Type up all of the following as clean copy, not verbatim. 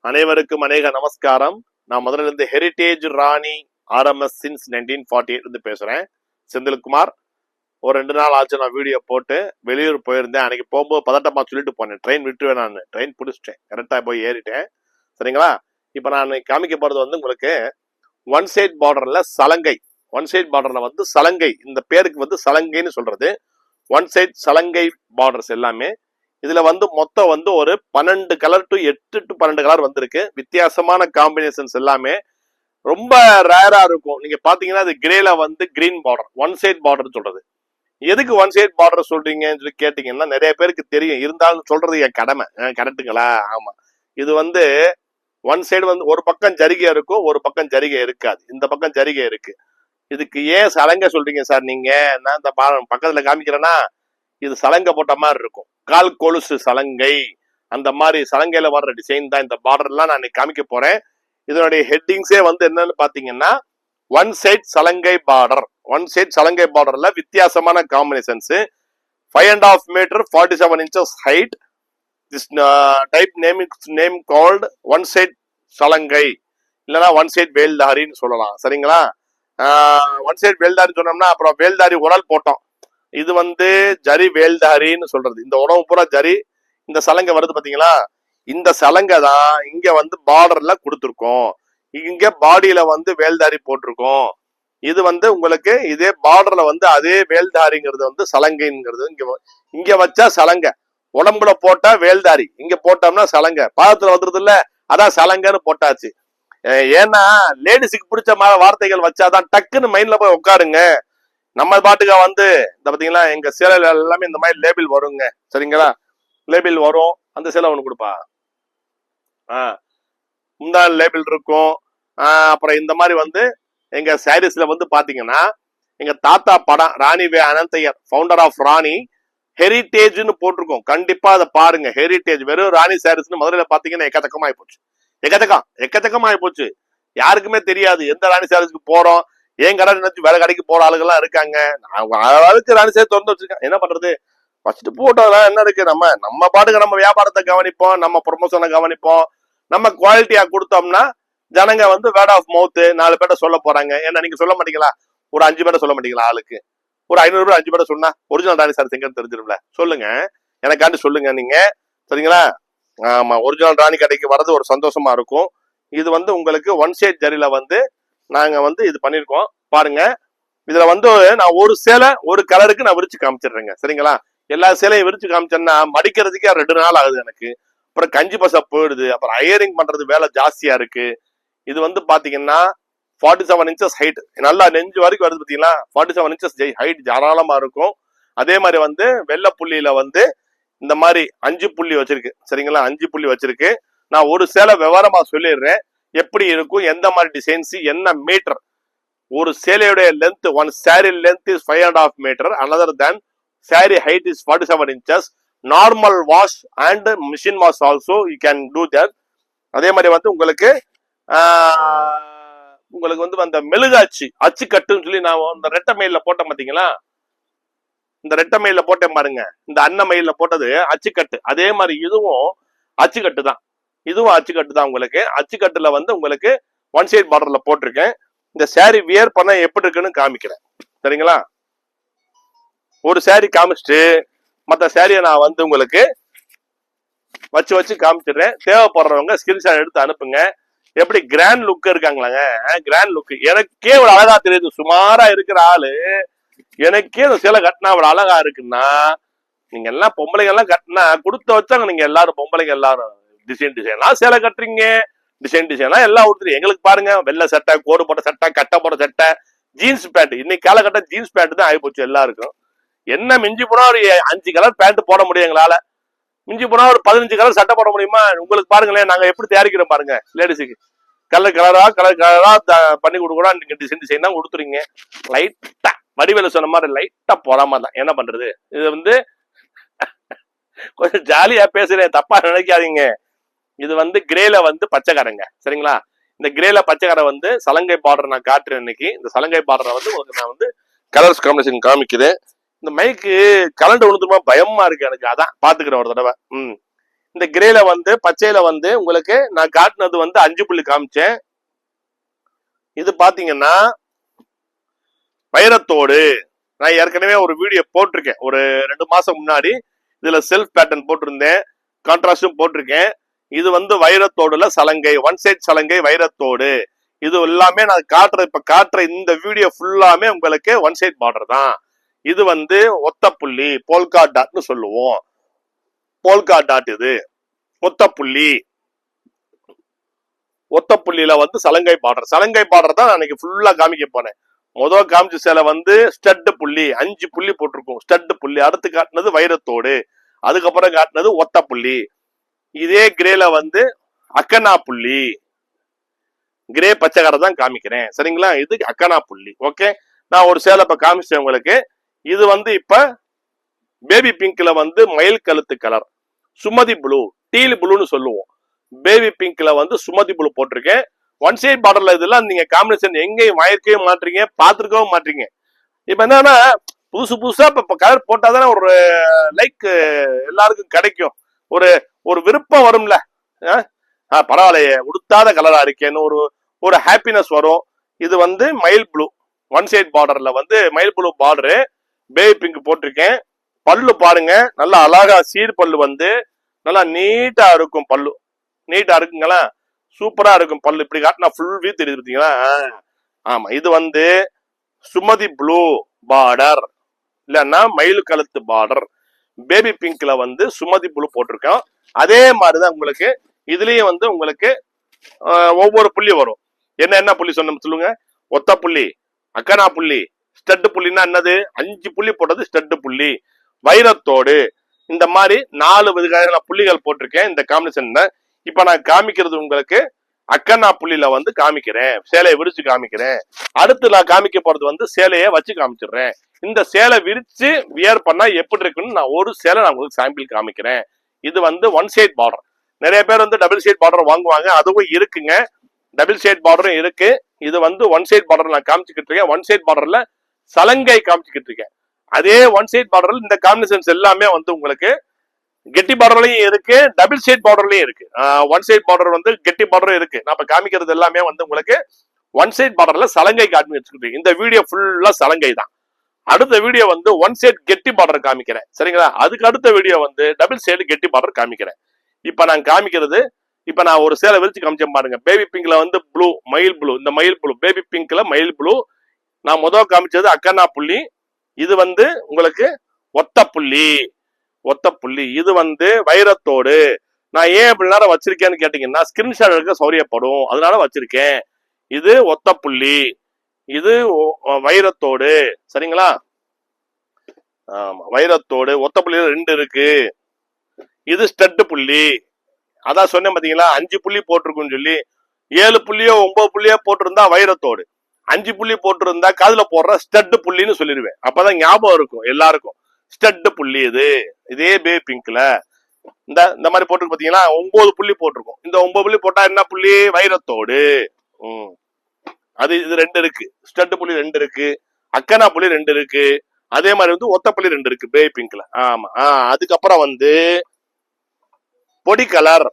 அனைவருக்கும் அநேக நமஸ்காரம். நான் முதல்ல இருந்து ஹெரிட்டேஜ் ராணி ஆர்எம்எஸ் சின்ஸ் 1948 இருந்து பேசுறேன். செந்தில்குமார். ஒரு 2 நாள் ஆச்சு நான் வீடியோ போட்டு வெளியூர் போயிருந்தேன். அன்னைக்கு போகும்போது பதட்டமா சொல்லிட்டு போனேன், ட்ரெயின் விட்டுருவேன். நான் ட்ரெயின் பிடிச்சிட்டேன், கரெக்டா போய் ஏறிட்டேன். சரிங்களா? இப்ப நான் காமிக்க போறது வந்து உங்களுக்கு ஒன் சைட் பார்டர்ல சலங்கை. ஒன் சைட் பார்டர்ல வந்து சலங்கை, இந்த பேருக்கு வந்து சலங்கைன்னு சொல்றது. ஒன் சைட் சலங்கை பார்டர்ஸ் எல்லாமே இதுல வந்து மொத்தம் வந்து ஒரு 12 கலர் டு 8 டு 12 கலர் வந்திருக்கு. வித்தியாசமான காம்பினேஷன்ஸ் எல்லாமே ரொம்ப ரேரா இருக்கும். நீங்க பாத்தீங்கன்னா அது கிரேல வந்து green border, one side border சொல்றது. எதுக்கு ஒன் சைட் பார்டர் சொல்றீங்கன்னு சொல்லி கேட்டீங்கன்னா நிறைய பேருக்கு தெரியும், இருந்தாலும் சொல்றது என் கடமை. கரெக்டுங்களா? ஆமா. இது வந்து ஒன் சைடு வந்து ஒரு பக்கம் ஜரிகை இருக்கும், ஒரு பக்கம் ஜரிகை இருக்காது. இந்த பக்கம் ஜரிகை இருக்கு. இதுக்கு ஏன் சலங்கை சொல்றீங்க சார் நீங்க? நான் இந்த பக்கத்துல காமிக்கிறேன்னா இது சலங்கை போட்ட மாதிரி இருக்கும். கால் கொலுசு சலங்கை, அந்த மாதிரி சலங்கையில வர்ற டிசைன் தான் இந்த பார்டர் எல்லாம் நான் காமிக்க போறேன். இதனுடைய ஹெட்டிங்ஸே வந்து என்னன்னு பாத்தீங்கன்னா ஒன் சைட் சலங்கை பார்டர். ஒன் சைட் சலங்கை பார்டர்ல வித்தியாசமான combinations. 5.5 meter 47 inches height. This type name called one side சலங்கை, இல்லைன்னா ஒன் சைட் வேல்தாரின்னு சொல்லலாம். சரிங்களா? ஒன் சைட் வேல்தாரி சொன்னோம்னா அப்புறம் வேல்தாரி உடல் போட்டோம். இது வந்து ஜரி வேல்தாரின்னு சொல்றது. இந்த உணவு பூரா ஜரி. இந்த சலங்கை வருது பாத்தீங்களா? இந்த சலங்கை தான் இங்க வந்து பார்டர்ல கொடுத்துருக்கோம். இங்க பாடியில வந்து வேல்தாரி போட்டிருக்கோம். இது வந்து உங்களுக்கு இதே பார்டர்ல வந்து அதே வேல்தாரிங்கிறது வந்து சலங்கைங்கிறது. இங்க வச்சா சலங்கை, உடம்புல போட்டா வேல்தாரி, இங்க போட்டோம்னா சலங்கை. பாதத்துல வந்துருது இல்ல, அதான் சலங்கைன்னு போட்டாச்சு. ஏன்னா லேடிஸுக்கு பிடிச்ச மாதிரி வார்த்தைகள் வச்சாதான் டக்குன்னு மைண்ட்ல போய் உட்காருங்க. நம்ம பாட்டுக்கா வந்து இந்த பாத்தீங்களா எங்க சேலையில எல்லாமே இந்த மாதிரி லேபிள் வருங்க. சரிங்களா? லேபிள் வரும். அந்த சேலை ஒண்ணு கொடுப்பா, முந்தான லேபிள் இருக்கும். அப்புறம் இந்த மாதிரி வந்து எங்க சாரீஸ்ல வந்து பாத்தீங்கன்னா எங்க தாத்தா படம் ராணி வே அனந்தையர், ஃபவுண்டர் ஆஃப் ராணி ஹெரிட்டேஜ்னு போட்டிருக்கோம். கண்டிப்பா அதை பாருங்க. ஹெரிட்டேஜ் வெறும் ராணி சாரீஸ்னு முதல்ல பாத்தீங்கன்னா எக்கச்சக்கமாயி போச்சு. எக்கச்சக்கமாயி போச்சு. யாருக்குமே தெரியாது எந்த ராணி சாரீஸ்க்கு போறோம். ஏன் கடை நினைச்சு வேலை கடைக்கு போற ஆளுகள்லாம் இருக்காங்க. அளவுக்கு ராணி சாரி திறந்து வச்சிருக்கேன். என்ன பண்றது? வச்சுட்டு போட்டோம்லாம் என்ன இருக்கு? நம்ம பாட்டுக்கு நம்ம வியாபாரத்தை கவனிப்போம், நம்ம ப்ரொமோஷனை கவனிப்போம். நம்ம குவாலிட்டியா கொடுத்தோம்னா ஜனங்க வந்து வேர்ட் ஆஃப் மவுத் 4 பேர்ட்ட சொல்ல போறாங்க. ஏன்னா நீங்க சொல்ல மாட்டீங்களா? ஒரு 5 பேர்ட்ட சொல்ல மாட்டீங்களா? ஆளுக்கு ஒரு 500 ரூபாய் 5 பேர்ட்ட சொன்னா ஒரிஜினல் ராணி சாரி எங்கன்னு தெரிஞ்சிரும்ல. சொல்லுங்க, எனக்காண்டி சொல்லுங்க நீங்க. சரிங்களா? ஆமா, ஒரிஜினல் ராணி கடைக்கு வர்றது ஒரு சந்தோஷமா இருக்கும். இது வந்து உங்களுக்கு ஒன் சைட் ஜரியில வந்து நாங்க வந்து இது பண்ணிருக்கோம். பாருங்க, இதுல வந்து நான் ஒரு சேலை ஒரு கலருக்கு நான் விரிச்சு காமிச்சிடுறேங்க. சரிங்களா? எல்லா சேலையும் விரிச்சு காமிச்சேன்னா மடிக்கிறதுக்கே 2 நாள் ஆகுது எனக்கு. அப்புறம் கஞ்சி பச போயிடுது. அப்புறம் அயரிங் பண்றது வேலை ஜாஸ்தியா இருக்கு. இது வந்து பாத்தீங்கன்னா 47 inches ஹைட், நல்லா நெஞ்சு வரைக்கும் வருது. பாத்தீங்களா? 47 inches ஹைட் தாராளமா இருக்கும். அதே மாதிரி வந்து வெள்ளை புள்ளியில வந்து இந்த மாதிரி 5 புள்ளி வச்சிருக்கு. சரிங்களா? 5 புள்ளி வச்சிருக்கு. நான் ஒரு சேலை விவரமா சொல்லிடுறேன், எப்படி இருக்கும், எந்த மாதிரி டிசைன்ஸ், என்ன மீட்டர். ஒரு சேலையுடைய length, one sari length is 5.5 metre. another than sari height is 47 inches. Normal wash and machine wash also you can do that. அதே மாதிரி வந்து உங்களுக்கு வந்து அந்த மெழுகாச்சு அச்சு கட்டுன்னு சொல்லி நான் இந்த ரெட்டை மயில போட்டேன் பாத்தீங்களா? இந்த ரெட்டை மயில போட்டேன் பாருங்க. இந்த அன்னமயில போட்டது அச்சுக்கட்டு. அதே மாதிரி இதுவும் அச்சுக்கட்டு தான். இதுவும் அச்சுக்கட்டு தான். உங்களுக்கு அச்சுக்கட்டுல வந்து உங்களுக்கு ஒன் சைட் பார்டர்ல போட்டிருக்கேன். இந்த சாரி வியர் பண்ண எப்படி இருக்குன்னு காமிக்கிறேன். சரிங்களா? ஒரு சாரி காமிச்சிட்டு மற்ற சாரியை நான் வந்து உங்களுக்கு வச்சு காமிச்சிடுறேன். தேவைப்படுறவங்க ஸ்கிரீன்ஷாட் எடுத்து அனுப்புங்க. எப்படி கிராண்ட் லுக் இருக்காங்களாங்க? கிராண்ட் லுக் எனக்கே ஒரு அழகா தெரியுது. சுமாரா இருக்கிற ஆளு எனக்கே இந்த சேலை கட்டினா அவ்வளவு அழகா இருக்குன்னா, நீங்க எல்லாம் பொம்பளைங்க எல்லாம் கட்டினா கொடுத்து வச்சாங்க. நீங்க எல்லாரும் பொம்பளைங்க எல்லாரும் டிசைனா சேலை கட்டுறீங்க, டிசைனா எல்லாம் ஊத்துறீங்க. எங்களுக்கு பாருங்க, வெள்ளை சட்டை, கோடு போட்ட சட்டை, கட்டை போட்ட சட்டை, ஜீன்ஸ் பேண்ட். இன்னைக்கு காலகட்டம் ஜீன்ஸ் பேண்ட் தான் ஆகிப்போச்சு எல்லாருக்கும். என்ன மிஞ்சி போனா ஒரு 5 கலர் பேண்ட் போட முடியும் எங்களால. மிஞ்சி போனா ஒரு 15 கலர் சட்டை போட முடியுமா? உங்களுக்கு பாருங்களேன், நாங்க எப்படி தயாரிக்கிறோம் பாருங்க. லேடிஸுக்கு கலர் கலரா பண்ணி கொடுக்குறோம். நீங்க டிசைன் தான் கொடுத்துறீங்க. லைட்டா வடிவேல சொன்ன மாதிரி லைட்டா போடாம தான். என்ன பண்றது? இது வந்து கொஞ்சம் ஜாலியா பேசுறேன், தப்பா நினைக்காதீங்க. இது வந்து கிரேல வந்து பச்சைக்காரங்க. சரிங்களா? இந்த கிரேல பச்சைக்கார வந்து சலங்கை பார்டர் நான் காட்டுறேன் இன்னைக்கு. இந்த சலங்கை பார்டரை வந்து உங்களுக்கு நான் வந்து கலர்ஸ் காம்பினேஷன் காமிக்கிறேன். இந்த மைக்கு கலண்டு விழுந்துருமா பயமா இருக்கு எனக்கு. அதான் பாத்துக்கிறேன் ஒரு தடவை. இந்த கிரேல வந்து பச்சையில வந்து உங்களுக்கு நான் காட்டினது வந்து 5 புள்ளி காமிச்சேன். இது பாத்தீங்கன்னா வைரத்தோடு. நான் ஏற்கனவே ஒரு வீடியோ போட்டிருக்கேன் ஒரு 2 மாசம் முன்னாடி. இதுல செல்ஃப் பேட்டர்ன் போட்டிருந்தேன், கான்ட்ராஸ்டும் போட்டிருக்கேன். இது வந்து வைரத்தோடுல சலங்கை, ஒன் சைட் சலங்கை வைரத்தோடு. இது எல்லாமே நான் இப்ப காட்டுற இந்த வீடியோ ஃபுல்லாமே உங்களுக்கு ஒன் சைட் பார்டர் தான். இது வந்து ஒத்த புள்ளி போல்கா டாட்னு சொல்லுவோம். போல்கா டாட் இது ஒத்த புள்ளி. ஒத்த புள்ளியில வந்து சலங்கை பார்டர். சலங்கை பார்டர் தான் அன்னைக்கு ஃபுல்லா காமிக்க போனேன். முதல் காமிச்ச சேலை வந்து ஸ்டட் புள்ளி 5 புள்ளி போட்டிருக்கும், ஸ்டட் புள்ளி. அடுத்து காட்டினது வைரத்தோடு, அதுக்கப்புறம் காட்டினது ஒத்த புள்ளி. இதே கிரேல வந்து அக்கனா புள்ளி, கிரே பச்சைக்கார தான் காமிக்கிறேன் சரிங்களா. இது அக்கனா புள்ளி. ஓகே, நான் ஒரு சேலை இப்ப காமிச்சேன் உங்களுக்கு. இது வந்து இப்ப பேபி பிங்க்ல வந்து மயில் கழுத்து கலர், சுமதி ப்ளூ, டீல் ப்ளூன்னு சொல்லுவோம். பேபி பிங்க்ல வந்து சுமதி ப்ளூ போட்டிருக்கேன். ஒன் சைட் பார்டர்ல இதெல்லாம் நீங்க காம்பினேஷன் எங்கேயும் வாங்கிக்கவே மாட்டீங்க, பாத்துருக்கவும் மாட்டீங்க. இப்ப என்னன்னா புதுசு புதுசா இப்ப கலர் போட்டாதானே ஒரு லைக் எல்லாருக்கும் கிடைக்கும், ஒரு ஒரு விருப்பம் வரும்ல. பரவாயில்லையே உடுத்தாத கலரா இருக்கேன்னு ஒரு ஒரு ஹாப்பினஸ் வரும். இது வந்து மயில் ப்ளூ ஒன் சைட் பார்டர்ல வந்து மயில் ப்ளூ பார்டரு, பேபி பிங்க் போட்டிருக்கேன். பல்லு பாருங்க, நல்லா அழகா சீர் பல்லு வந்து நல்லா நீட்டா இருக்கும். பல்லு நீட்டா இருக்குங்களா, சூப்பரா இருக்கும் பல்லு. இப்படி காட்டினா ஃபுல் வியூ தெரியுது பார்த்தீங்களா. ஆமா, இது வந்து சுமதி ப்ளூ பார்டர் இல்லன்னா மயில் கழுத்து பார்டர். பேபி பிங்க்ல வந்து சுமதி ப்ளூ போட்டிருக்கோம். அதே மாதிரிதான் உங்களுக்கு இதுலயும் வந்து உங்களுக்கு ஒவ்வொரு புள்ளி வரும். என்ன புள்ளி சொன்ன சொல்லுங்க. ஒத்த புள்ளி, அக்கனா புள்ளி, ஸ்டட் புள்ளின்னா என்னது, 5 புள்ளி போட்டது ஸ்டட் புள்ளி. வைரத்தோடு இந்த மாதிரி 4 விதமான புள்ளிகள் போட்டிருக்கேன் இந்த காம்பினேஷன்ல. இப்ப நான் காமிக்கிறது உங்களுக்கு அக்கனா புள்ளியில வந்து காமிக்கிறேன், சேலையை விரிச்சு காமிக்கிறேன். அடுத்து நான் காமிக்க போறது வந்து சேலையை வச்சு காமிச்சிடுறேன். இந்த சேலை விரிச்சு வியர் பண்ணா எப்படி இருக்குன்னு நான் ஒரு சேலை நான் உங்களுக்கு சாம்பிள் காமிக்கிறேன். இது வந்து ஒன் சைட் பார்டர். நிறைய பேர் வந்து டபுள் சைட் பார்டர் வாங்குவாங்க, அதுவும் இருக்குங்க, டபுள் சைட் பார்டரும் இருக்கு. இது வந்து ஒன் சைட் பார்டர் நான் காமிச்சுக்கிட்டு இருக்கேன். ஒன் சைட் பார்டர்ல சலங்கை காமிச்சுக்கிட்டு இருக்கேன். அதே ஒன் சைட் பார்டர்ல இந்த காம்பினேஷன்ஸ் எல்லாமே வந்து உங்களுக்கு கெட்டி பார்டர்லயும் இருக்கு, டபுள் சைட் பார்டர்லயும் இருக்கு. ஒன் சைட் பார்டர் வந்து கெட்டி பார்டரும் இருக்கு. நான் இப்ப காமிக்கிறது எல்லாமே வந்து உங்களுக்கு ஒன் சைட் பார்டர்ல சலங்கை காமி வச்சுக்கிட்டு. இந்த வீடியோ ஃபுல்லா சலங்கை தான். அடுத்த வீடியோ வந்து ஒன் சைட் கெட்டி பார்டர் காமிக்கிறேன் சரிங்களா. அதுக்கு அடுத்த வீடியோ வந்து டபுள் சைடு கெட்டி பார்டர் காமிக்கிறேன். இப்ப நான் காமிக்கிறது, இப்ப நான் ஒரு சேலை விரிச்சு காமிச்சேன் பாருங்க. பேபி பிங்க்ல வந்து ப்ளூ, மயில் ப்ளூ, இந்த மயில் ப்ளூ, பேபி பிங்க்ல மயில் ப்ளூ. நான் முதல் காமிச்சது அக்கனா புள்ளி. இது வந்து உங்களுக்கு ஒத்த புள்ளி, ஒத்த புள்ளி. இது வந்து வைரத்தோடு. நான் ஏன் இப்படி நேரம் வச்சிருக்கேன்னு கேட்டீங்கன்னா ஸ்கிரீன்ஷாட் எடுக்க சௌரியப்படும், அதனால வச்சிருக்கேன். இது ஒத்த புள்ளி, இது வைரத்தோடு சரிங்களா. ஆமா, வைரத்தோடு ஒத்த புள்ளி 2 இருக்கு. இது ஸ்டட் புள்ளி. அதான் சொன்னேன் பாத்தீங்களா, 5 புள்ளி போட்டிருக்குன்னு சொல்லி. 7 புள்ளியோ 9 புள்ளியோ போட்டிருந்தா வைரத்தோடு, 5 புள்ளி போட்டிருந்தா காதுல போடுற ஸ்டட் புள்ளின்னு சொல்லிடுவேன். அப்பதான் ஞாபகம் இருக்கும் எல்லாருக்கும். ஸ்டட் புள்ளி இது. இதே பேபி பிங்க்ல இந்த மாதிரி போட்டு பாத்தீங்கன்னா 9 புள்ளி போட்டிருக்கும். இந்த 9 புள்ளி போட்டா என்ன புள்ளி, வைரத்தோடு. அது இது 2 இருக்கு, ஸ்டட் புள்ளி 2 இருக்கு, அக்கனா புள்ளி 2 இருக்கு. அதே மாதிரி வந்து ஒத்த புள்ளி 2 இருக்கு பேபி பிங்க்ல. ஆமா. அதுக்கப்புறம் வந்து பொடி கலர்.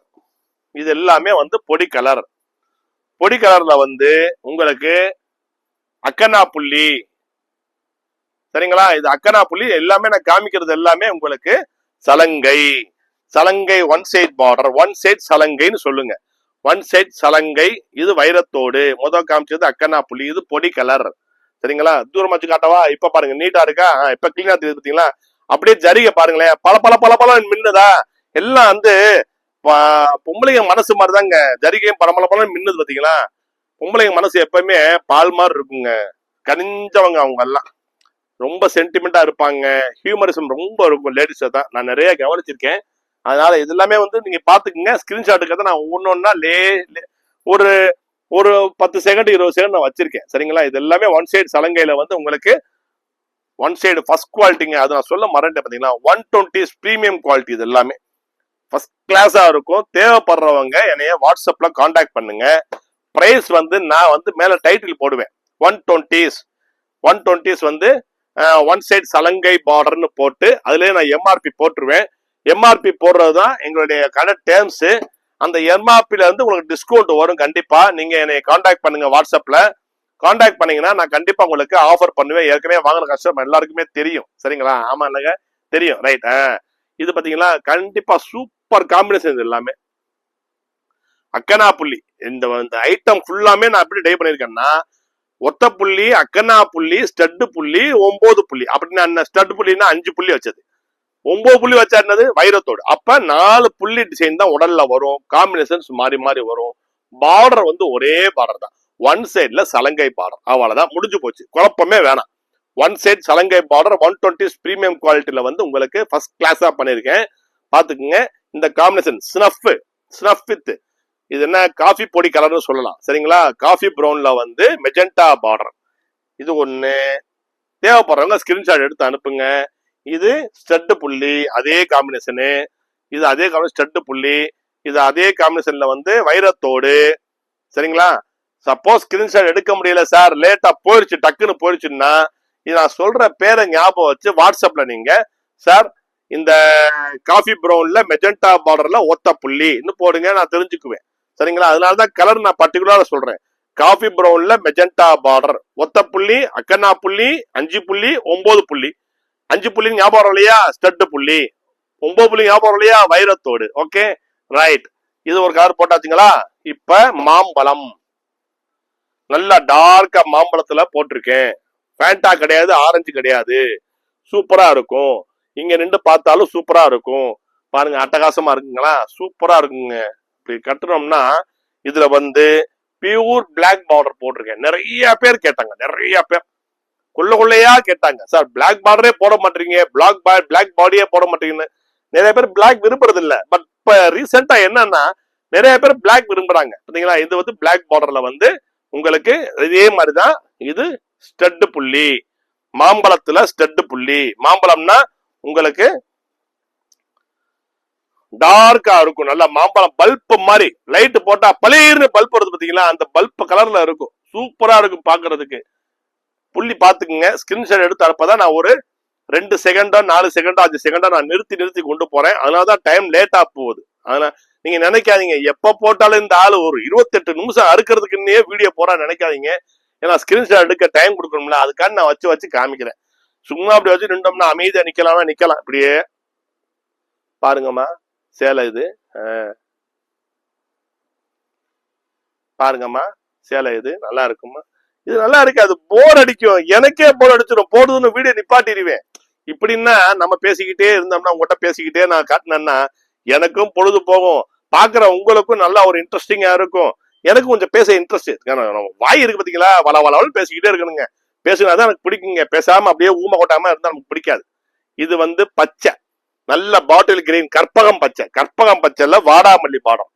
இது எல்லாமே வந்து பொடி கலர். பொடி கலர்ல வந்து உங்களுக்கு அக்கனா புள்ளி சரிங்களா. இது அக்கனா புள்ளி. எல்லாமே நான் காமிக்கிறது எல்லாமே உங்களுக்கு சலங்கை. சலங்கை one side border, one side சலங்கைன்னு சொல்லுங்க. ஒன் சைட் சலங்கை. இது வைரத்தோடு. முதல் காமிச்சது அக்கனா புள்ளி. இது பொடி கலர் சரிங்களா. தூரம் வச்சு காட்டவா? இப்ப பாருங்க நீட்டா இருக்கா, இப்ப கிளீனா தெரியுது பாத்தீங்களா. அப்படியே ஜரிகை பாருங்களேன், பல பல பல பல மின்னுதா. எல்லாம் வந்து பொம்பளைங்க மனசு மாதிரிதாங்க, ஜரிகையும் பல பல மின்னுது பாத்தீங்களா. பொம்பளைங்க மனசு எப்பவுமே பால் மாதிரி இருக்குங்க, கனிஞ்சவங்க. அவங்க எல்லாம் ரொம்ப சென்டிமெண்டா இருப்பாங்க, ஹியூமரிசம் ரொம்ப இருக்கும் லேடிஸ் தான். நான் நிறைய கவனிச்சிருக்கேன். அதனால இது எல்லாமே வந்து நீங்க பாத்துக்கோங்க. ஸ்கிரீன்ஷாட்டுக்கு நான் ஒன்னொன்னா ஒரு ஒரு 10 செகண்ட் 20 செகண்ட் நான் வச்சிருக்கேன் சரிங்களா. இது எல்லாமே ஒன் சைடு சலங்கையில வந்து உங்களுக்கு ஒன் சைடு ஃபர்ஸ்ட் குவாலிட்டிங்க. அது நான் சொல்ல மறந்துட்டேன் பாத்தீங்களா. 120 பிரீமியம் குவாலிட்டி. இது எல்லாமே ஃபர்ஸ்ட் கிளாஸா இருக்கும். தேவைப்படுறவங்க என்னைய வாட்ஸ்அப்ல கான்டாக்ட் பண்ணுங்க. பிரைஸ் வந்து நான் வந்து மேல டைட்டில் போடுவேன். 120s வந்து ஒன் சைட் சலங்கை பார்டர்னு போட்டு அதுலயே நான் எம்ஆர்பி போட்டுருவேன். எம்ஆர்பி போடுறதுதான் எங்களுடைய கடை டேர்ம்ஸ். அந்த எம்ஆர்பில இருந்து உங்களுக்கு டிஸ்கவுண்ட் வரும். கண்டிப்பா நீங்க என்னை கான்டாக்ட் பண்ணுங்க. வாட்ஸ்அப்ல கான்டாக்ட் பண்ணீங்கன்னா நான் கண்டிப்பா உங்களுக்கு ஆஃபர் பண்ணுவேன். ஏற்கனவே வாங்கின கஸ்டமர் எல்லாருக்குமே தெரியும். சரிங்களா? ஆமா இல்லைங்க, தெரியும். ரைட். இது பாத்தீங்களா, கண்டிப்பா சூப்பர் காம்பினேஷன். இது எல்லாமே அக்கனா புள்ளி. இந்த ஐட்டம் ஃபுல்லாமே நான் எப்படி டை பண்ணிருக்கேன்னா, ஒத்த புள்ளி, அக்கனா புள்ளி, ஸ்டட் புள்ளி, 9 புள்ளி. அப்படின்னா ஸ்டட் புள்ளின்னா 5 புள்ளி வச்சது, 9 புள்ளி வச்சா என்னது வைரத்தோடு. அப்ப 4 புள்ளி டிசைன் தான் உடல்ல வரும். காம்பினேஷன்ஸ் மாறி மாறி வரும். பார்டர் ஒரே பார்டர் தான். ஒன் சைட்ல சலங்கை பார்டர். அவ்வளவுதான், முடிஞ்சு போச்சு. குழப்பமே வேணாம். ஒன் சைட் சலங்கை பார்டர் 120 பிரீமியம் குவாலிட்டியில உங்களுக்கு ஃபர்ஸ்ட் கிளாஸா பண்ணிருக்கேன். பாத்துக்குங்க. இந்த காம்பினேஷன் ஸ்னஃப் வித் இது என்ன காஃபி பொடி கலர்னு சொல்லலாம். சரிங்களா? காஃபி ப்ரௌன்ல மெஜெண்டா பார்டர். இது ஒண்ணு. தேவைப்படுறவங்க ஸ்கிரீன்ஷாட் எடுத்து அனுப்புங்க. இது ஸ்டட் புள்ளி, அதே காம்பினேஷனு. இது அதே காம்பினேஷன் ஸ்டட் புள்ளி. இது அதே காம்பினேஷன்ல வைரத்தோடு. சரிங்களா? சப்போஸ் ஸ்கிரீன்ஷாட் எடுக்க முடியல சார், லேட்டா போயிடுச்சு, டக்குன்னு போயிடுச்சுன்னா இது நான் சொல்ற பேரை ஞாபகம் வச்சு வாட்ஸ்அப்ல நீங்க சார் இந்த காஃபி ப்ரௌன்ல மெஜெண்டா பார்டர்ல ஒத்த புள்ளி போடுங்க, நான் தெரிஞ்சுக்குவேன். சரிங்களா? அதனாலதான் கலர் நான் பர்டிகுலரா சொல்றேன். காஃபி ப்ரௌன்ல மெஜெண்டா பார்டர், ஒத்த புள்ளி, அக்கனா புள்ளி, 5 புள்ளி, 9 புள்ளி. 5 புள்ளி ஞாபகம் இல்லையா? ஸ்டட் புள்ளி. 9 புள்ளி ஞாபகம் இல்லையா? வைரத்தோடு. Okay, right. இது ஒரு கலர் போட்டாச்சுங்களா? இப்ப மாம்பழம். நல்லா டார்க்கா மாம்பழத்துல போட்டிருக்கேன். ஃபேண்டா கிடையாது, ஆரஞ்சு கிடையாது. சூப்பரா இருக்கும். இங்க நின்று பார்த்தாலும் சூப்பரா இருக்கும். பாருங்க, அட்டகாசமா இருக்குங்களா? சூப்பரா இருக்குங்க. இப்படி கட்டுனோம்னா இதுல பியூர் பிளாக் பார்டர் போட்டிருக்கேன். நிறைய பேர் கேட்டாங்க, நிறைய பேர் கொள்ளையா கேட்டாங்க, சார் பிளாக் பார்டரே போட மாட்டீங்க, பிளாக் பாடியே போட மாட்டீங்கன்னு. நிறைய பேர் பிளாக் விரும்புறது இல்ல. பட் இப்ப ரீசெண்டா என்னன்னா நிறைய பேர் பிளாக் விரும்புறாங்க. பாத்தீங்களா? இது பிளாக் பார்டர்ல உங்களுக்கு இதே மாதிரிதான். இது ஸ்டட் புள்ளி, மாம்பழத்துல ஸ்டட் புள்ளி. மாம்பழம்னா உங்களுக்கு டார்க்கா இருக்கும். நல்லா மாம்பழம் பல்ப் மாதிரி லைட் போட்டா பளீர்னு பல்ப் வருது பாத்தீங்களா? அந்த பல்ப் கலர்ல இருக்கும். சூப்பரா இருக்கும் பாக்குறதுக்கு. புள்ளி பாத்துக்குங்க. ஸ்கிரீன்ஷாட் எடுத்து அனுப்பதான் நான் ஒரு 2 செகண்டோ 4 செகண்டோ 5 செகண்டோ நான் நிறுத்தி கொண்டு போறேன். அதனாலதான் டைம் லேட்டா போகுது. அதனால நீங்க நினைக்காதீங்க எப்ப போட்டாலும் இந்த ஆளு ஒரு 28 நிமிஷம் அறுக்கிறதுக்குன்னே வீடியோ போறா நினைக்காதீங்க. ஏன்னா ஸ்கிரீன்ஷாட் எடுக்க டைம் கொடுக்கணும்ல, அதுக்காக நான் வச்சு காமிக்கிறேன். சும்மா அப்படி வச்சு நின்றோம்னா அமைதியா நிக்கலாம். இப்படியே பாருங்கம்மா, சேலை இது பாருங்கம்மா, சேலை இது நல்லா இருக்குமா? இது நல்லா இருக்கு. அது போர் அடிக்கும், எனக்கே போர் அடிச்சிடும். போடுதுன்னு வீடியோ நிப்பாட்டிடுவேன். இப்படின்னா நம்ம பேசிக்கிட்டே இருந்தோம்னா, உங்ககிட்ட பேசிக்கிட்டே நான் காட்டினேன்னா எனக்கும் பொழுது போகும், பாக்குற உங்களுக்கும் நல்லா ஒரு இன்ட்ரெஸ்டிங்கா இருக்கும். எனக்கு கொஞ்சம் பேச இன்ட்ரெஸ்ட். வாய் இருக்கு பாத்தீங்களா, வளவளன்னு பேசிக்கிட்டே இருக்கணுங்க. பேசுனாதான் எனக்கு பிடிக்குங்க. பேசாம அப்படியே ஊமை கொட்டாம இருந்தா நமக்கு பிடிக்காது. இது பச்சை, நல்ல பாட்டில் கிரீன், கற்பகம் பச்சை. கற்பகம் பச்சைல வாடாமல்லி பார்டர்.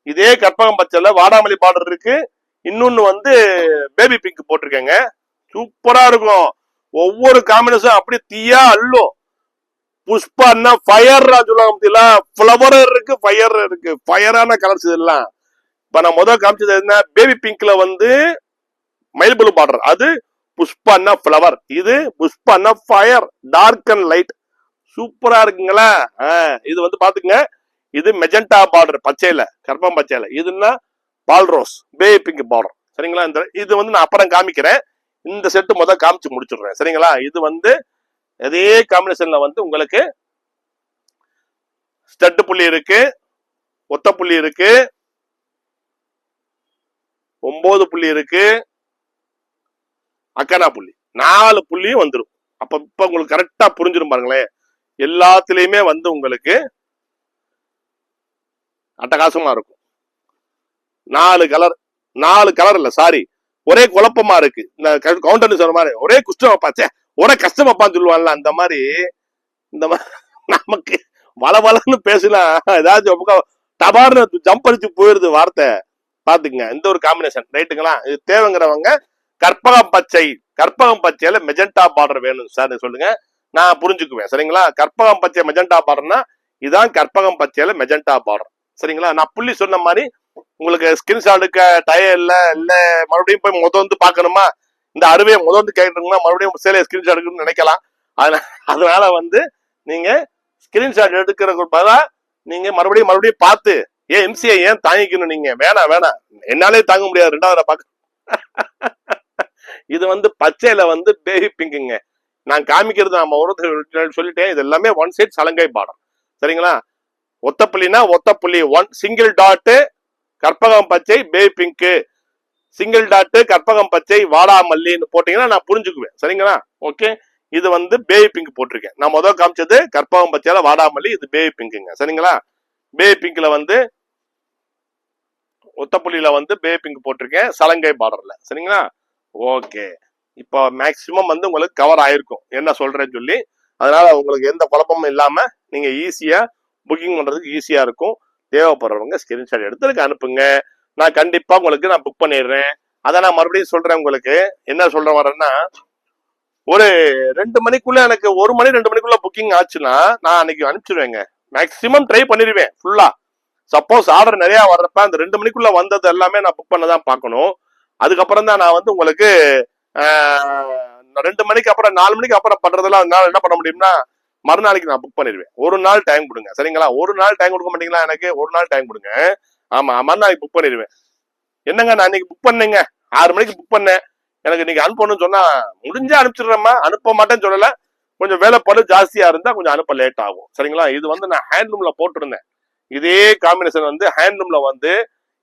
இதே கற்பகம் பச்சைல வாடாமல்லி பார்டர் இருக்கு. இன்னொன்னு பேபி பிங்க் போட்டிருக்கேங்க. சூப்பரா இருக்கும். ஒவ்வொரு காம்பினேஷன் அப்படியே தீயா அள்ளும். புஷ்பான்னா ஃபயர் சொல்லுவாங்க. ஃபிளவர் இருக்கு, ஃபயர் இருக்கு. ஃபயரான கலர்ஸ் இதெல்லாம். இப்ப நான் முதல் காமிச்சது என்ன, பேபி பிங்க்ல மயில் ப்ளூ பார்டர். அது புஷ்பான்னா ஃபிளவர், இது புஷ்பான்னா ஃபயர், டார்க் அண்ட் லைட். சூப்பரா இருக்குங்களா? இது பாத்துங்க. இது மெஜெண்டா பார்டர் பச்சையில, கற்பகம் பச்சையில. இதுன்னா பால்ரோஸ் பேபி பிங்க் பார்டர். சரிங்களா? இது நான் அப்புறம் காமிக்கிறேன். இந்த செட்டு முதல் காமிச்சு முடிச்சிடுறேன். சரிங்களா? இது அதே காம்பினேஷன்ல உங்களுக்கு ஸ்டட் புள்ளி இருக்கு, ஒத்த புள்ளி இருக்கு, 9 புள்ளி இருக்கு, அக்கனா புள்ளி 4 புள்ளியும் வந்துடும். இப்ப உங்களுக்கு கரெக்டா புரிஞ்சிடும் பாருங்களேன். எல்லாத்துலயுமே உங்களுக்கு அட்டகாசமா இருக்கும். 4 கலர் இல்ல, சாரி, ஒரே குழப்பமா இருக்கு. இந்த கவுண்டர் சொன்ன மாதிரி ஒரே குஷ்டமாப்பாச்சே, ஒரே கஷ்டமாப்பான்னு சொல்லுவாங்கல்ல, அந்த மாதிரி நமக்கு வளவளன்னு பேசினா ஏதாச்சும் டபார்னு ஜம்ப் அடிச்சு போயிருது வார்த்தை. பாத்துக்குங்க. இந்த ஒரு காம்பினேஷன் ரைட்டுங்களா? இது தேவைங்கிறவங்க கற்பகம் பச்சையில மெஜெண்டா பார்டர் வேணும் சார் சொல்லுங்க, நான் புரிஞ்சுக்குவேன். சரிங்களா? கற்பகம் பச்சை மெஜெண்டா பார்டர்னா இதான் கற்பகம் பச்சையில மெஜெண்டா பார்டர். சரிங்களா? நான் புள்ளி சொன்ன மாதிரி உங்களுக்கு ஸ்கிரீன்ஷாட் எடுக்க டயம் இல்ல மறுபடியும் போய் பாக்கணுமா, இந்த அறுவையை கேட்கணும்னா மறுபடியும் சேலையை ஸ்கிரீன்ஷாட் எடுக்கணும்னு நினைக்கலாம். அதனால நீங்க ஸ்கிரீன்ஷாட் எடுக்கிறதுக்கு பதிலா நீங்க மறுபடியும் பார்த்து எம்சிஐ ஏன் தாங்கிக்கணும் நீங்க? வேணாம், என்னாலே தாங்க முடியாது ரெண்டாவது பாக்க. இது வந்து பச்சையில வந்து பேபி பிங்குங்க. நான் காமிக்கிறது நம்ம ஒரு சொல்லிட்டேன், இது எல்லாமே ஒன் சைட் சலங்கை பாடம். சரிங்களா? ஒத்தப்புள்ளினா ஒத்தப்புள்ளி, ஒன் சிங்கிள் டாட் கற்பகம் பச்சை baby pink, single dot Karpagam பச்சை வாடாமல்லின்னு போட்டீங்கன்னா நான் புரிஞ்சுக்குவேன். சரிங்களா? ஓகே. இது வந்து பேபி பிங்க் போட்டிருக்கேன். நான் முதல் காமிச்சது கற்பகம் பச்சையில வாடாமல்லி, இது பேபி பிங்குங்க. சரிங்களா? பேபி பிங்க்ல வந்து ஒத்தப்புள்ளியில வந்து பேபி பிங்க் போட்டிருக்கேன் சலங்கை பார்டர்ல. சரிங்களா? ஓகே. இப்போ மேக்சிமம் வந்து உங்களுக்கு கவர் ஆயிருக்கும் என்ன சொல்றேன்னு சொல்லி. அதனால உங்களுக்கு எந்த குழப்பமும் இல்லாம நீங்க ஈஸியா புக்கிங் பண்றதுக்கு ஈஸியா இருக்கும். தேவைப்படுறவங்க ஸ்கிரீன்ஷாட் எடுத்து அனுப்புங்க. நான் கண்டிப்பா உங்களுக்கு நான் புக் பண்ணிடுறேன். அதை நான் மறுபடியும் சொல்றேன். உங்களுக்கு என்ன சொல்ற வரேன்னா, ஒரு 2 மணிக்குள்ள எனக்கு 1 மணி 2 மணிக்குள்ள புக்கிங் ஆச்சுன்னா நான் அன்னைக்கு அனுப்பிச்சிருவேங்க. மேக்சிமம் ட்ரை பண்ணிடுவேன் ஃபுல்லா. சப்போஸ் ஆர்டர் நிறைய வர்றப்ப அந்த 2 மணிக்குள்ள வந்தது எல்லாமே நான் புக் பண்ணதான் பார்க்கணும். அதுக்கப்புறம் தான் நான் வந்து உங்களுக்கு 2 மணிக்கு அப்புறம் 4 மணிக்கு அப்புறம் பண்றதெல்லாம் என்னால என்ன பண்ண முடியும்னா மறுநாளைக்கு நான் புக் பண்ணிடுவேன். ஒரு நாள் டைம் கொடுங்க. சரிங்களா? ஒரு நாள் டைம் கொடுக்க மாட்டீங்களா? எனக்கு ஒரு நாள் டைம் கொடுங்க. ஆமா, மறுநாளைக்கு புக் பண்ணிடுவேன். என்னங்க நான் இன்னைக்கு புக் பண்ணேங்க, 6 மணிக்கு புக் பண்ணேன், எனக்கு இன்னைக்கு அனுப்பணும்னு சொன்னா முடிஞ்சா அனுப்பிச்சிடுறேம்மா. அனுப்ப மாட்டேன்னு சொல்லல, கொஞ்சம் வேலைப்பாடு ஜாஸ்தியா இருந்தா கொஞ்சம் அனுப்ப லேட் ஆகும். சரிங்களா? இது வந்து நான் ஹேண்ட்லூம்ல போட்டிருந்தேன். இதே காம்பினேஷன் வந்து ஹேண்ட்லூம்ல வந்து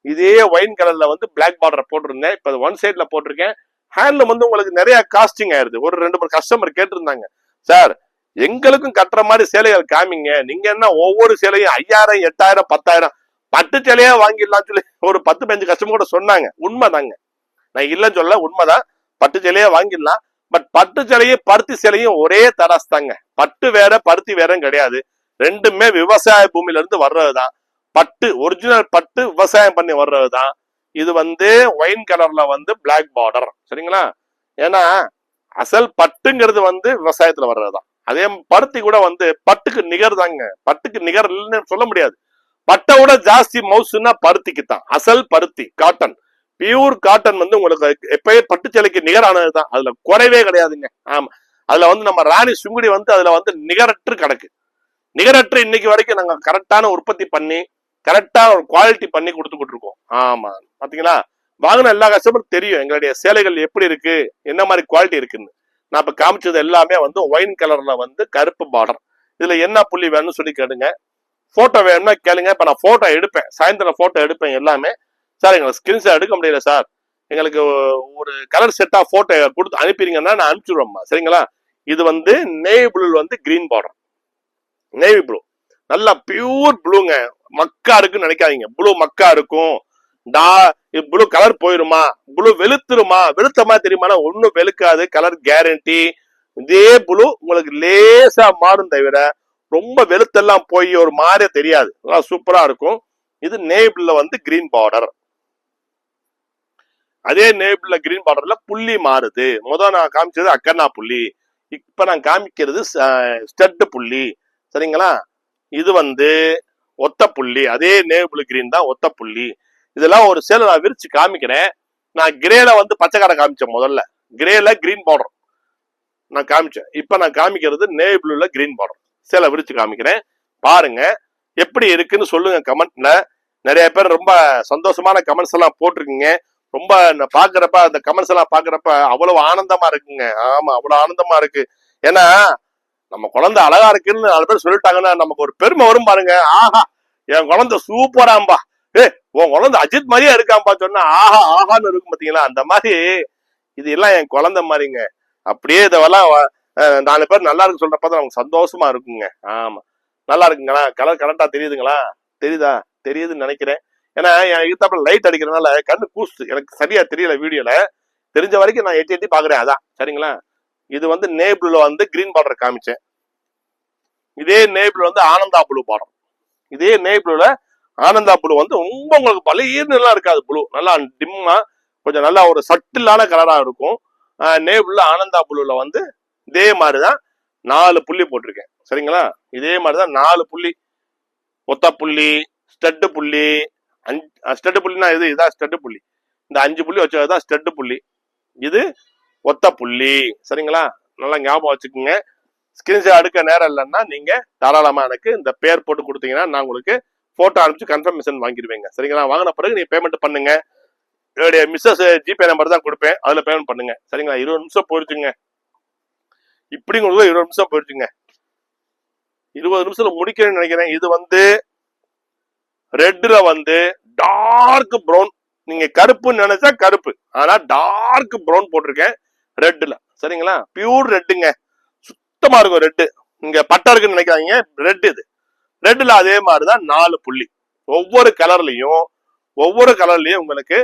இதே ஒயின் கலர்ல வந்து பிளாக் பார்டர் போட்டிருந்தேன். இப்ப ஒன் சைட்ல போட்டிருக்கேன். ஹேண்ட்லூம் வந்து உங்களுக்கு நிறைய காஸ்டிங் ஆயிருது. ஒரு 2-3 கஸ்டமர் கேட்டிருந்தாங்க, சார் எங்களுக்கும் கட்டுற மாதிரி சேலைகள் காமிங்க, நீங்க என்ன ஒவ்வொரு சேலையும் 5000 8000 10,000 பட்டு சேலையா வாங்கிடலாம் சொல்லி ஒரு 10-15 கஸ்டமர் கூட சொன்னாங்க. உண்மைதாங்க, நான் இல்லைன்னு சொல்ல, உண்மைதான். பட்டு சேலையா வாங்கிடலாம். பட் பட்டு சேலையும் பருத்தி சேலையும் ஒரே தராசு தாங்க. பட்டு வேற பருத்தி வேற கிடையாது. ரெண்டுமே விவசாய பூமியில இருந்து வர்றதுதான். பட்டு ஒரிஜினல் பட்டு விவசாயம் பண்ணி வர்றதுதான். இது வந்து ஒயின் கலர்ல வந்து பிளாக் பார்டர். சரிங்களா? ஏன்னா அசல் பட்டுங்கிறது வந்து விவசாயத்துல வர்றதுதான். அதே பருத்தி கூட வந்து பட்டுக்கு நிகர் தாங்க. பட்டுக்கு நிகர் இல்லைன்னு சொல்ல முடியாது. பட்டை விட ஜாஸ்தி மவுசுன்னா பருத்திக்கு தான். அசல் பருத்தி காட்டன், பியூர் காட்டன் வந்து உங்களுக்கு எப்பயே பட்டு சேலைக்கு நிகரானதுதான். அதுல குறைவே கிடையாதுங்க. ஆமா, அதுல வந்து நம்ம ராணி சுங்குடி வந்து அதுல வந்து நிகரற்று கிடக்கு. நிகரற்று இன்னைக்கு வரைக்கும் நாங்க கரெக்டான உற்பத்தி பண்ணி கரெக்டா ஒரு குவாலிட்டி பண்ணி கொடுத்துக்கிட்டு இருக்கோம். ஆமா, பாத்தீங்களா? வாங்கின எல்லா கஸ்டமரும் தெரியும் எங்களுடைய சேலைகள் எப்படி இருக்கு, என்ன மாதிரி குவாலிட்டி இருக்குன்னு. நான் இப்ப காமிச்சது எல்லாமே வந்து ஒயின் கலர்ல வந்து கருப்பு பார்டர். இதுல என்ன புள்ளி வேணும்னு சொல்லி கேளுங்க. போட்டோ வேணும்னா கேளுங்க. இப்ப நான் போட்டோ எடுப்பேன், சாயந்தரம் போட்டோ எடுப்பேன் எல்லாமே. சார் எங்களுக்கு ஸ்கிரீன்ஷாட் எடுக்க முடியல சார், எங்களுக்கு ஒரு கலர் செட்டா போட்டோ கொடுத்து அனுப்பிடுங்கன்னா நான் அனுப்பிச்சுடுவேம்மா. சரிங்களா? இது வந்து நேவி ப்ளூ வந்து கிரீன் பார்டர். நேவி ப்ளூ நல்லா பியூர் ப்ளூங்க. மக்கா இருக்குன்னு நினைக்காதீங்க. ப்ளூ மக்கா இருக்கும், ப்ளூ கலர் போயிருமா, ப்ளூ வெளுத்துருமா, வெளுத்தமா தெரியுமா? ஒன்னும் வெளுக்காது, கலர் கேரண்டி. இதே ப்ளூ உங்களுக்கு லேசா மாறும் தவிர ரொம்ப வெளுத்தெல்லாம் போய் ஒரு மாதிரியே தெரியாது. சூப்பரா இருக்கும். இது நேவில வந்து கிரீன் பார்டர். அதே நேவில கிரீன் பார்டர்ல புள்ளி மாறுது. முதல் நான் காமிச்சது அக்கன்னா புள்ளி, இப்ப நான் காமிக்கிறது ஸ்டட் புள்ளி. சரிங்களா? இது வந்து ஒத்த புள்ளி. அதே நேவி கிரீன் தான் ஒத்த புள்ளி. இதெல்லாம் ஒரு சேலை நான் விரிச்சு காமிக்கிறேன். நான் கிரேல வந்து பச்சை கடை காமிச்சேன். முதல்ல கிரேல கிரீன் பார்டர் நான் காமிச்சேன். இப்ப நான் காமிக்கிறது நேவி ப்ளூல கிரீன் பார்டர். சேலை விரிச்சு காமிக்கிறேன், பாருங்க எப்படி இருக்குன்னு சொல்லுங்க கமெண்ட்ல. நிறைய பேர் ரொம்ப சந்தோஷமான கமெண்ட்ஸ் எல்லாம் போட்டிருக்கீங்க. ரொம்ப பாக்குறப்ப அந்த கமெண்ட்ஸ் எல்லாம் பாக்குறப்ப அவ்வளவு ஆனந்தமா இருக்குங்க. ஆமா, அவ்வளவு ஆனந்தமா இருக்கு. ஏன்னா நம்ம குழந்தை அழகா இருக்குன்னு 4 பேர் சொல்லிட்டாங்கன்னா நமக்கு ஒரு பெருமை வரும் பாருங்க. ஆஹா, என் குழந்தை சூப்பராம்பா, உன் குழந்தை அஜித் மாதிரியே இருக்காம்பா சொன்னா ஆஹா ஆஹான்னு இருக்கும். பாத்தீங்களா? அந்த மாதிரி இது எல்லாம் என் குழந்தை மாதிரிங்க. அப்படியே இதெல்லாம் 4 பேர் நல்லா இருக்கு சொல்றப்பதான் நமக்கு சந்தோஷமா இருக்குங்க. ஆமா, நல்லா இருக்குங்களா? கலர் கரெக்டா தெரியுதுங்களா? தெரியுதா? தெரியுதுன்னு நினைக்கிறேன். ஏன்னா என் ஈத்தாப்புல லைட் அடிக்கிறதுனால கண்ணு கூசுது, எனக்கு சரியா தெரியல வீடியோல. தெரிஞ்ச வரைக்கும் நான் எட்டி பாக்குறேன். அதான். சரிங்களா? இது வந்து நேபிள்ல வந்து கிரீன் பார்டர் காமிச்சேன். இதே நேபிள் வந்து ஆனந்தா ப்ளூ பார்டர். இதே நேபிள்ல ஆனந்தா ப்ளூ வந்து ரொம்ப உங்களுக்கு பழையன்னு எல்லாம் இருக்காது. ப்ளூ நல்லா டிம்மா கொஞ்சம் நல்லா ஒரு சட்டிலான கலரா இருக்கும். நேபிள்ல ஆனந்தா ப்ளூல வந்து இதே மாதிரிதான் 4 புள்ளி போட்டிருக்கேன். சரிங்களா? இதே மாதிரிதான் 4 புள்ளி, ஒத்த புள்ளி, ஸ்டட்டு புள்ளி. ஸ்டட்டு புள்ளினா இதான் ஸ்டட்டு புள்ளி. இந்த 5 புள்ளி வச்சதுதான் ஸ்டட்டு புள்ளி. இது ஒத்த புள்ளி. சரிங்களா? நல்லா ஞாபகம் வச்சுக்கோங்க. ஸ்கிரீன்ஷாட் எடுக்க நேரம் இல்லைன்னா நீங்க தாராளமா எனக்கு இந்த பேர் போட்டு கொடுத்தீங்கன்னா நான் உங்களுக்கு போட்டோ அனுப்பிச்சு கன்ஃபர்மேஷன் வாங்கிடுவேங்க. சரிங்களா? வாங்கின பிறகு நீங்க பேமெண்ட் பண்ணுங்க. என்னுடைய மிஸ்ஸஸ் ஜிபே நம்பர் தான் கொடுப்பேன், அதுல பேமெண்ட் பண்ணுங்க. சரிங்களா? 20 நிமிஷம் போயிடுச்சுங்க. இப்படி உங்களுக்கு 20 நிமிஷம் போயிடுச்சுங்க. 20 நிமிஷத்துல முடிக்கிறேன்னு நினைக்கிறேன். இது வந்து ரெட்ல வந்து டார்க் ப்ரௌன், நீங்க கருப்புன்னு நினைச்சா கருப்பு, ஆனா டார்க் ப்ரௌன் போட்டிருக்கேன் ரெட்ல. சரிங்களா? பியூர் ரெட்டுங்க, சுத்தமா இருக்கும் ரெட்டு. இங்க பட்டா இருக்குன்னு நினைக்காதீங்க, ரெட். இது ரெட்ல அதே மாதிரிதான் 4 புள்ளி. ஒவ்வொரு கலர்லயும் உங்களுக்கு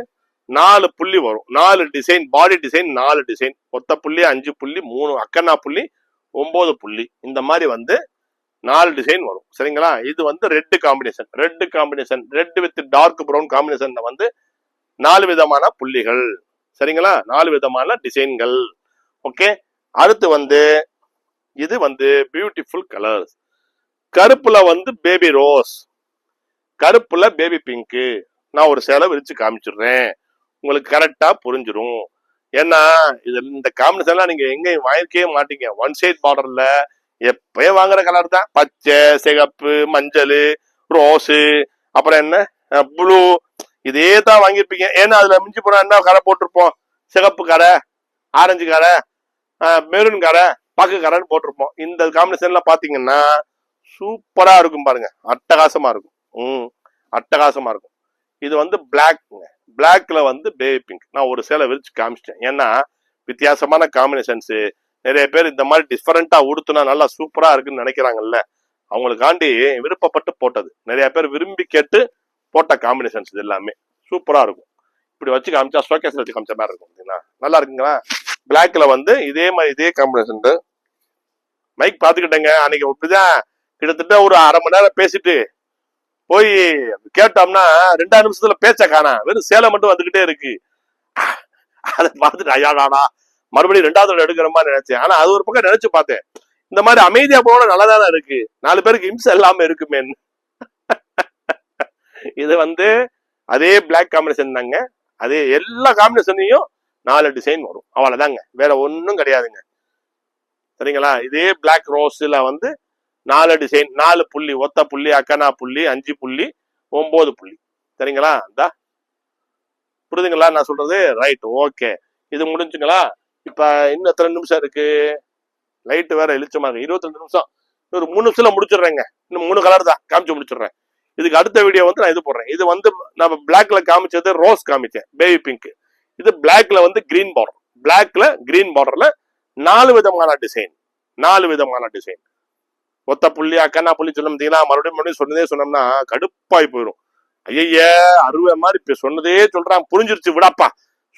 4 புள்ளி வரும். 4 டிசைன், பாடி டிசைன் 4 டிசைன், ஒத்த புள்ளி, 5 புள்ளி, 3 அக்கன்னா புள்ளி, 9 புள்ளி, இந்த மாதிரி வந்து 4 டிசைன் வரும். சரிங்களா? இது வந்து red combination, red with dark brown காம்பினேஷன்ல வந்து 4 விதமான புள்ளிகள். சரிங்களா? 4 விதமான டிசைன்கள். ஓகே. அடுத்து வந்து இது வந்து பியூட்டிஃபுல் கலர்ஸ். கருப்புல வந்து பேபி ரோஸ், கருப்புல பேபி பிங்க். நான் ஒரு சேலை விரிச்சு காமிச்சிடுறேன், உங்களுக்கு கரெக்டா புரிஞ்சிடும். ஏன்னா இது இந்த காம்பினேஷன்லாம் நீங்க எங்கேயும் வாங்கிக்கவே மாட்டீங்க. ஒன் சைட் பார்டர்ல எப்பயும் வாங்குற கலர் தான். பச்சை, சிகப்பு, மஞ்சள், ரோஸு, அப்புறம் என்ன ப்ளூ, இதே தான் வாங்கியிருப்பீங்க. ஏன்னா அதுல மிஞ்சி போனா என்ன கரை போட்டிருப்போம்? சிகப்பு கரை, ஆரஞ்சு கரை, மெரூன் கரை, பாக்கு கரைன்னு போட்டிருப்போம். இந்த காம்பினேஷன்ல பாத்தீங்கன்னா சூப்பரா இருக்கும் பாருங்க, அட்டகாசமா இருக்கும். அட்டகாசமா இருக்கும். இது வந்து பிளாக்ங்க, பிளாக்ல வந்து பேபி பிங்க். நான் ஒரு சேலை விரிச்சு காமிச்சிட்டேன். ஏன்னா வித்தியாசமான காம்பினேஷன்ஸ். நிறைய பேர் இந்த மாதிரி டிஃபரெண்டா உடுத்துனா நல்லா சூப்பரா இருக்குன்னு நினைக்கிறாங்கல்ல, அவங்களுக்காண்டி விருப்பப்பட்டு போட்டது. நிறைய பேர் விரும்பி கேட்டு போட்ட காம்பினேஷன்ஸ் இது எல்லாமே சூப்பரா இருக்கும். இப்படி வச்சு காமிச்சா ஷோகேஸ்ல வச்சு காமிச்ச மாதிரி இருக்கும். நல்லா இருக்குங்களா? பிளாக்ல வந்து இதே மாதிரி இதே காம்பினேஷன். மைக் பாத்துக்கிட்டேங்க அன்னைக்கு. இப்படிதான் கிட்டத்தட்ட ஒரு அரை மணி நேரம் பேசிட்டு போய் கேட்டோம்னா 2 நிமிஷத்துல பேச்ச காணா, வெறும் சேலை மட்டும் வந்துகிட்டே இருக்கு. அதை பார்த்துட்டு ஐயாடாடா மறுபடியும் 2வது எடுக்கிற மாதிரி நினைச்சேன். ஆனா அது ஒரு பக்கம் நினைச்சு பார்த்தேன், இந்த மாதிரி அமைதியா போன நல்லாதானே இருக்கு, 4 பேருக்கு இம்சை இல்லாம இருக்குமே. இது வந்து அதே பிளாக் காம்பினேஷன் தாங்க. அதே எல்லா காம்பினேஷன்லயும் 4 டிசைன் வரும், அவ்வளவுதாங்க, வேற ஒன்னும் கிடையாதுங்க. சரிங்களா? இதே பிளாக் ரோஸ்ல வந்து 4 டிசைன், 4 புள்ளி, ஒத்த புள்ளி, அக்கனா புள்ளி, 5 புள்ளி, 9 புள்ளி. சரிங்களா? புரியுதுங்களா நான் சொல்றது? Right, okay. இது முடிஞ்சுங்களா? இப்ப இன்னும் எத்தனை நிமிஷம் இருக்கு? லைட் வேற வெளிச்சமாக 22 நிமிஷம். ஒரு 3 நிமிஷத்துல முடிச்சிடுறேங்க. இன்னும் 3 கலர் தான் காமிச்சு முடிச்சிடுறேன். இதுக்கு அடுத்த வீடியோ வந்து நான் இது போடுறேன். இது வந்து நம்ம பிளாக்ல காமிச்சது ரோஸ் காமிச்சேன், பேபி பிங்க். இது பிளாக்ல வந்து கிரீன் பார்டர், பிளாக்ல கிரீன் பார்டர்ல 4 விதமான டிசைன், 4 விதமான டிசைன். ஒத்த புள்ளி, அக்கன்னா புள்ளி சொன்ன பார்த்தீங்கன்னா, மறுபடியும் சொன்னதே சொன்னோம்னா கடுப்பாய் போயிடும். ஐய அருவை மாதிரி சொன்னதே சொல்றான், புரிஞ்சிருச்சு விடாப்பா,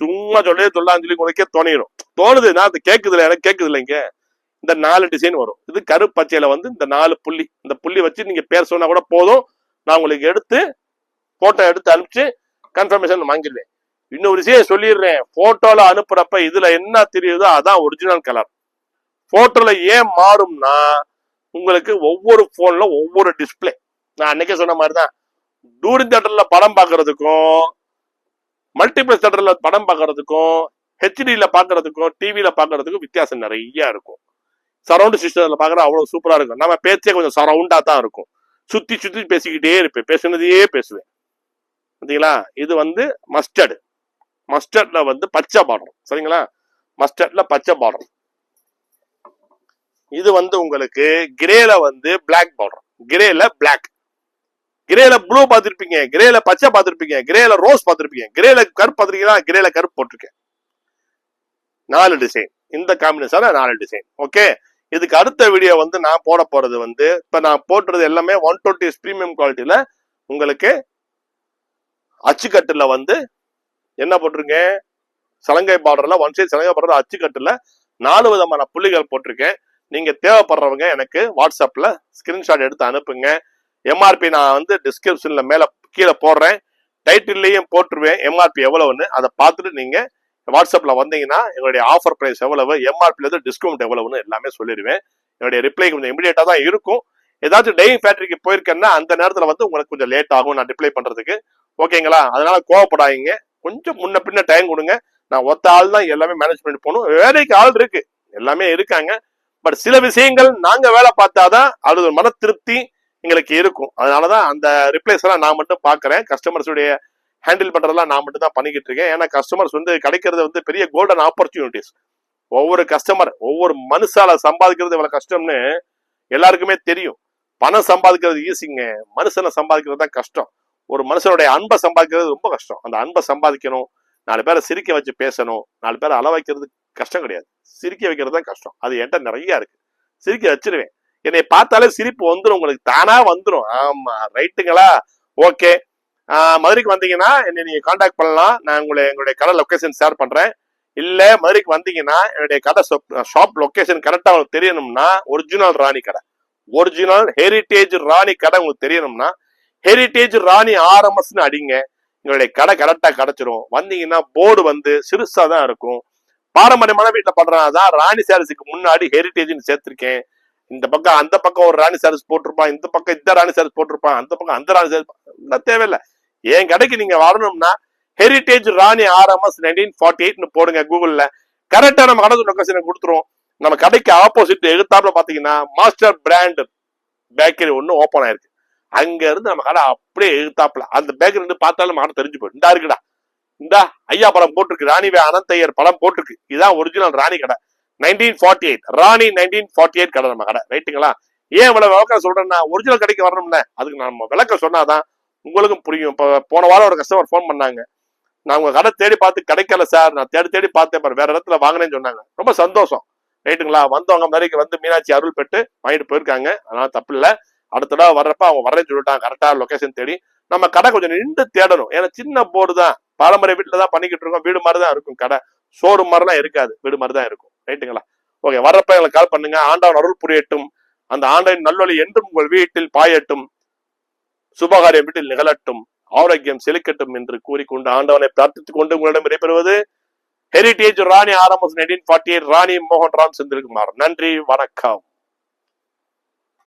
சும்மா சொல்லவே சொல்லான்னு சொல்லி உனக்கே தோணுது. நான் அது கேக்குதுல, எனக்கு கேக்குது இல்லைங்க. இந்த 4 டிசைன் வரும். இது கருப்பச்சையில வந்து இந்த 4 புள்ளி, இந்த புள்ளி வச்சு நீங்க பேர் சொன்னா கூட போதும், நான் உங்களுக்கு எடுத்து போட்டோ எடுத்து அனுப்பிச்சு கன்ஃபர்மேஷன் வாங்கிடுவேன். இன்னொரு விஷயம் சொல்லிடுறேன், போட்டோல அனுப்புறப்ப இதுல என்ன தெரியுதோ அதான் ஒரிஜினல் கலர். போட்டோல ஏன் மாறும்னா உங்களுக்கு ஒவ்வொரு போன்ல ஒவ்வொரு டிஸ்பிளே. நான் அன்னைக்கே சொன்ன மாதிரிதான், டூரிங் தியேட்டர்ல படம் பாக்குறதுக்கும், மல்டிபிளெக்ஸ் தியேட்டர்ல படம் பாக்குறதுக்கும், ஹெச்டில பாக்குறதுக்கும், டிவில பாக்குறதுக்கும் வித்தியாசம் நிறைய இருக்கும். சரௌண்ட் சிஸ்டம்ல பாக்குறது அவ்வளவு சூப்பரா இருக்கும். நம்ம பேச்சே கொஞ்சம் சரௌண்டா தான் இருக்கும், சுத்தி சுத்தி பேசிக்கிட்டே இருப்பேன், பேசுனதையே பேசுவேன். சரிங்களா? இது வந்து மஸ்டர்ட்ல வந்து பச்சை பார்டர். சரிங்களா? மஸ்டர்ட்ல பச்சை பார்டர். இது வந்து உங்களுக்கு கிரேல வந்து பிளாக் பார்டர், கிரேல பிளாக், கிரேல ப்ளூ பார்த்திருப்பீங்க, கிரேல பச்சை பார்த்திருப்பீங்க, கிரேல ரோஸ் பார்த்திருப்பீங்க, கிரேல கருப்பு பார்த்திருக்கீங்களா? கிரேல கருப்பு போட்டிருக்கேன். 4 டிசைன், இந்த காம்பினேஷன் 4 டிசைன். ஓகே. இதுக்கு அடுத்த வீடியோ வந்து நான் போட போறது வந்து, இப்ப நான் போட்டுறது எல்லாமே 120 பிரீமியம் குவாலிட்டியில உங்களுக்கு அச்சுக்கட்டுல வந்து என்ன போட்டிருக்கேன், சலங்கை பார்டர்ல ஒன் சைட் சலங்கை பார்டர் அச்சுக்கட்டுல 4 விதமான புள்ளிகள் போட்டிருக்கேன். நீங்க தேவைப்படுறவங்க எனக்கு வாட்ஸ்அப்ல ஸ்கிரீன்ஷாட் எடுத்து அனுப்புங்க. எம்ஆர்பி நான் வந்து டிஸ்கிரிப்ஷன்ல மேல கீழே போடுறேன், டைட்டில்லையும் போட்டுருவேன் எம்ஆர்பி எவ்வளவுன்னு. அதை பார்த்துட்டு நீங்க வாட்ஸ்அப்ல வந்தீங்கன்னா எங்களுடைய ஆஃபர் பிரைஸ் எவ்வளவு, எம்ஆர்பில இருந்து டிஸ்கவுண்ட் எவ்வளவுன்னு எல்லாமே சொல்லிடுவேன். என்னுடைய ரிப்ளை கொஞ்சம் இமிடியேட்டா தான் இருக்கும். ஏதாச்சும் டெய்லிங் ஃபேக்டரிக்கு போயிருக்கேன்னா அந்த நேரத்துல வந்து உங்களுக்கு கொஞ்சம் லேட் ஆகும் நான் ரிப்ளை பண்றதுக்கு. ஓகேங்களா? அதனால கோவப்படாதீங்க, கொஞ்சம் முன்ன பின்ன டைம் கொடுங்க. நான் ஒத்த ஆள் தான் எல்லாமே மேனேஜ் பண்ணி போகணும். வேலைக்கு ஆள் இருக்கு, எல்லாமே இருக்காங்க. பட் சில விஷயங்கள் நாங்க வேலை பார்த்தாதான் அது ஒரு மன திருப்தி எங்களுக்கு இருக்கும். அதனாலதான் அந்த ரிப்ளைஸ் எல்லாம் நான் மட்டும் பாக்குறேன். கஸ்டமர்ஸுடைய ஹேண்டில் பண்றதெல்லாம் நான் மட்டும் தான் பண்ணிக்கிட்டு இருக்கேன். ஏன்னா கஸ்டமர்ஸ் கிடைக்கிறது பெரிய கோல்டன் ஆப்பர்ச்சுனிட்டிஸ். ஒவ்வொரு கஸ்டமர், ஒவ்வொரு மனுஷால சம்பாதிக்கிறது இவ்வளவு கஷ்டம்னு எல்லாருக்குமே தெரியும். பணம் சம்பாதிக்கிறது ஈஸிங்க, மனுஷனை சம்பாதிக்கிறது தான் கஷ்டம். ஒரு மனுஷனுடைய அன்பை சம்பாதிக்கிறது ரொம்ப கஷ்டம். அந்த அன்பை சம்பாதிக்கணும், 4 பேரை சிரிக்க வச்சு பேசணும், 4 பேரை அள வைக்கிறது கஷ்டம் கிடையாது, சிரிக்க வைக்கிறது தான் கஷ்டம். அது என்கிட்ட நிறைய இருக்கு, சிரிக்க வச்சிருவேன். என்னை பார்த்தாலே சிரிப்பு வந்துடும், உங்களுக்கு தானா வந்துடும். ஆமா, ரைட்டுங்களா? ஓகே. மதுரைக்கு வந்தீங்கன்னா என்னை நீங்க கான்டாக்ட் பண்ணலாம். நான் எங்களுடைய கடை லொகேஷன் ஷேர் பண்றேன். இல்ல மதுரைக்கு வந்தீங்கன்னா என்னுடைய கடை ஷாப் லொகேஷன் கரெக்டா உங்களுக்கு தெரியணும்னா, ஒரிஜினல் ராணி கடை, ஒரிஜினல் ஹெரிட்டேஜ் ராணி கடை உங்களுக்கு தெரியணும்னா ஹெரிட்டேஜ் ராணி ஆர்எம்எஸ்ன்னு அடிங்க. எங்களுடைய கடை கரெக்டா கிடைச்சிரும். வந்தீங்கன்னா போர்டு சிறுசா தான் இருக்கும். பாரம்பரியமான வீட்டுல பண்றதான் ராணி சாரீஸுக்கு முன்னாடி ஹெரிட்டேஜ்னு சேர்த்திருக்கேன். இந்த பக்கம் அந்த பக்கம் ஒரு ராணி சாரீஸ் போட்டிருப்பான், இந்த பக்கம் இந்த ராணி சாரீஸ் போட்டிருப்பான், அந்த பக்கம் அந்த ராணி சாரீஸ் தேவையில்லை. என் கடைக்கு நீங்க வரணும்னா ஹெரிட்டேஜ் ராணி ஆர்எம்எஸ் 1948 போடுங்க கூகுள்ல. கரெக்டா நம்ம கடை லொகேஷனை கொடுத்துருவோம். நம்ம கடைக்கு ஆப்போசிட் எதிர்த்தாப்புல பாத்தீங்கன்னா மாஸ்டர் பிராண்ட் பேக்கரி ஒண்ணு ஓபன் ஆயிருக்கு. அங்க இருந்து நம்ம கடை அப்படியே எதிர்த்தாப்புல அந்த பேக்கரி பார்த்தாலும் நம்ம கடை தெரிஞ்சு போயிடும். இந்தா இருக்குடா, இந்த ஐயா படம் போட்டிருக்கு, ராணிவே அனந்தையர் படம் போட்டிருக்கு, இதுதான் ஒரிஜினல் ராணி கடை 1948 ராணி 1948 கடை நம்ம கடை. ரைட்டுங்களா? ஏன் இவ்வளவு விளக்கம் சொல்றேன்னா, ஒரிஜினல் கடைக்கு வரணும்ல, அதுக்கு நம்ம விளக்கம் சொன்னாதான் உங்களுக்கும் புரியும். இப்ப போன வாரம் ஒரு கஸ்டமர் போன் பண்ணாங்க, நான் உங்க கடை தேடி பார்த்து கிடைக்கல சார், நான் தேடி பார்த்தேன், வேற இடத்துல வாங்கினேன்னு சொன்னாங்க. ரொம்ப சந்தோஷம். ரைட்டுங்களா? வந்தவங்க மாதிரிக்கு மீனாட்சி அருள் பெற்று வாங்கிட்டு போயிருக்காங்க. அதனால தப்பு இல்லை. அடுத்த தடவை வர்றப்ப அவங்க வரேன்னு சொல்லிட்டாங்க. கரெக்டா லொகேஷன் தேடி நம்ம கடை கொஞ்சம் நின்று தேடணும். ஏன்னா சின்ன போர்டு தான், பாரம்பரிய வீட்டுல தான் பண்ணிக்கிட்டு இருக்கோம். வீடு மாதிரி தான் இருக்கும் கடை, ஷோரூம் மாதிரிலாம் இருக்காது, வீடு மாதிரி தான் இருக்கும். ரைட்டுங்களா? ஓகே, வர்றப்ப எங்களுக்கு கால் பண்ணுங்க. ஆண்டவன் அருள் புரியட்டும், அந்த ஆண்டவன் நல்லொலி என்றும் உங்கள் வீட்டில் பாயட்டும், சுபகாரியம் வீட்டில் நிகழட்டும், ஆரோக்கியம் செழிக்கட்டும் என்று கூறிக்கொண்டு ஆண்டவனை பிரார்த்தித்துக் கொண்டு உங்களிடம் விடைபெறுவது ஹெரிட்டேஜ் ராணி ஆர்எம்எஸ் 1948 ராணி மோகன் ராம் செந்தில்குமார். நன்றி, வணக்கம்.